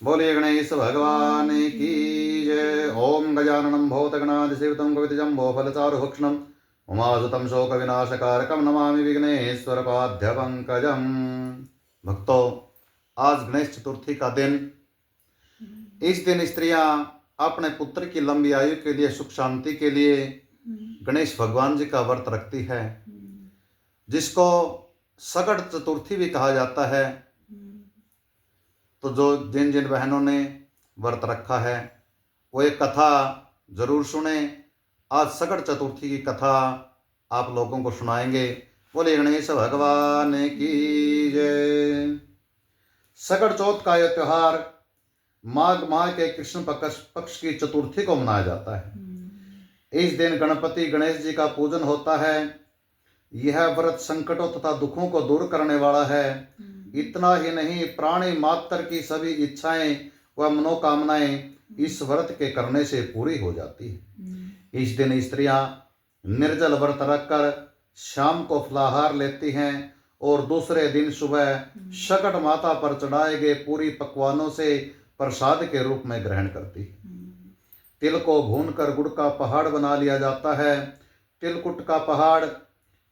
बोलिए गणेश भगवान की जय। ओम गजाननं भूतगणाधिसेवितं कवितजम्बो फलचारुभक्षणम् उमासुतं शोकविनाशकारकं नमामि विघ्नेश्वरपाद्यपङ्कजम्। भक्तों, आज गणेश चतुर्थी का दिन। इस दिन स्त्रियां अपने पुत्र की लंबी आयु के लिए, सुख शांति के लिए गणेश भगवान जी का व्रत रखती है, जिसको सकट चतुर्थी भी कहा जाता है। तो जिन जिन बहनों ने व्रत रखा है वो एक कथा जरूर सुने। आज सकट चतुर्थी की कथा आप लोगों को सुनाएंगे। बोले गणेश भगवान की जय। सकट चौथ का यह त्योहार माघ माह के कृष्ण पक्ष की चतुर्थी को मनाया जाता है। इस दिन गणपति गणेश जी का पूजन होता है। यह व्रत संकटों तथा दुखों को दूर करने वाला है। इतना ही नहीं, प्राणी मात्र की सभी इच्छाएं व मनोकामनाएं इस व्रत के करने से पूरी हो जाती है। इस दिन स्त्रियां निर्जल व्रत रखकर शाम को फलाहार लेती हैं और दूसरे दिन सुबह शकट माता पर चढ़ाए गए पूरी पकवानों से प्रसाद के रूप में ग्रहण करती है। तिल को भूनकर गुड़ का पहाड़ बना लिया जाता है। तिलकुट का पहाड़,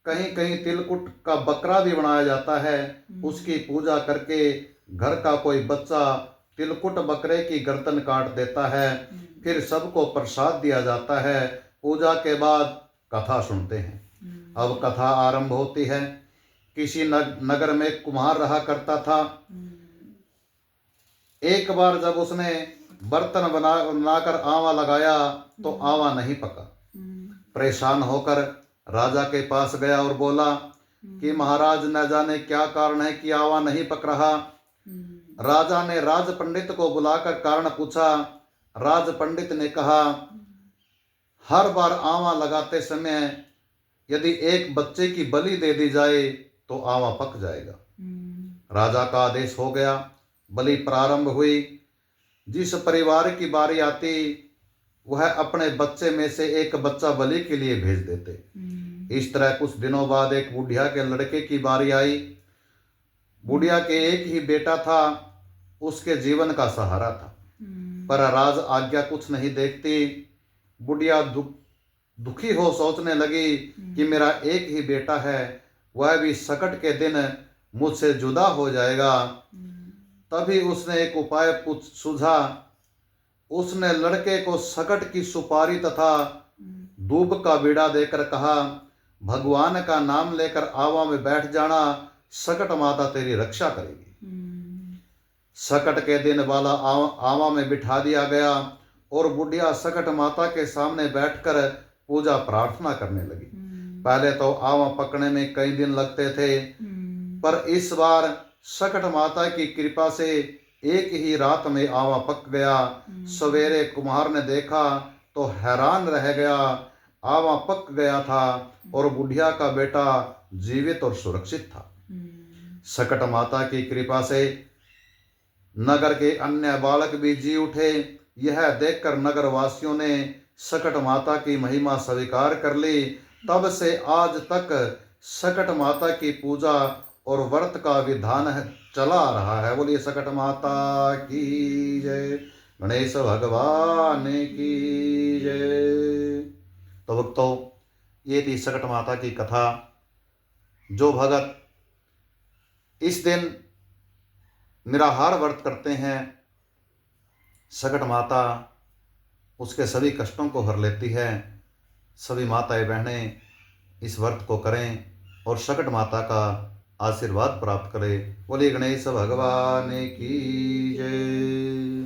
कहीं कहीं तिलकुट का बकरा भी बनाया जाता है। उसकी पूजा करके घर का कोई बच्चा तिलकुट बकरे की गर्दन काट देता है। फिर सबको प्रसाद दिया जाता है। पूजा के बाद कथा सुनते हैं। अब कथा आरंभ होती है। किसी नगर में कुम्हार रहा करता था। एक बार जब उसने बर्तन बनाकर आवा लगाया तो आवा नहीं पका। परेशान होकर राजा के पास गया और बोला कि महाराज, न जाने क्या कारण है कि आवा नहीं पक रहा। राजा ने राज पंडित को बुलाकर कारण पूछा। राज पंडित ने कहा, हर बार आवा लगाते समय यदि एक बच्चे की बलि दे दी जाए तो आवा पक जाएगा। राजा का आदेश हो गया। बलि प्रारंभ हुई। जिस परिवार की बारी आती वह अपने बच्चे में से एक बच्चा बलि के लिए भेज देते। इस तरह कुछ दिनों बाद एक बुढ़िया के लड़के की बारी आई। बुढ़िया के एक ही बेटा था, उसके जीवन का सहारा था, पर राज आज्ञा कुछ नहीं देखती। बुढ़िया दुखी हो सोचने लगी कि मेरा एक ही बेटा है, वह भी सकट के दिन मुझसे जुदा हो जाएगा। तभी उसने एक उपाय सूझा। उसने लड़के को सकट की सुपारी तथा दूब का बीड़ा देकर कहा, भगवान का नाम लेकर आवा में बैठ जाना, सकट माता तेरी रक्षा करेगी। सकट के दिन वाला आवा में बिठा दिया गया और बुढ़िया सकट माता के सामने बैठकर पूजा प्रार्थना करने लगी। पहले तो आवा पकने में कई दिन लगते थे, पर इस बार सकट माता की कृपा से एक ही रात में आवा पक गया। सवेरे कुम्हार ने देखा तो हैरान रह गया। आवा पक गया था और बुढ़िया का बेटा जीवित और सुरक्षित था। सकट माता की कृपा से नगर के अन्य बालक भी जी उठे। यह देखकर नगर वासियों ने सकट माता की महिमा स्वीकार कर ली। तब से आज तक सकट माता की पूजा और व्रत का विधान चला आ रहा है। बोलिए सकट माता की जय, गणेश भगवान की जय। तो भक्तों, ये थी सकट माता की कथा। जो भगत इस दिन निराहार व्रत करते हैं, सकट माता उसके सभी कष्टों को हर लेती है। सभी माताएं बहनें इस व्रत को करें और सकट माता का आशीर्वाद प्राप्त करें। बोलिए गणेश भगवान की जय।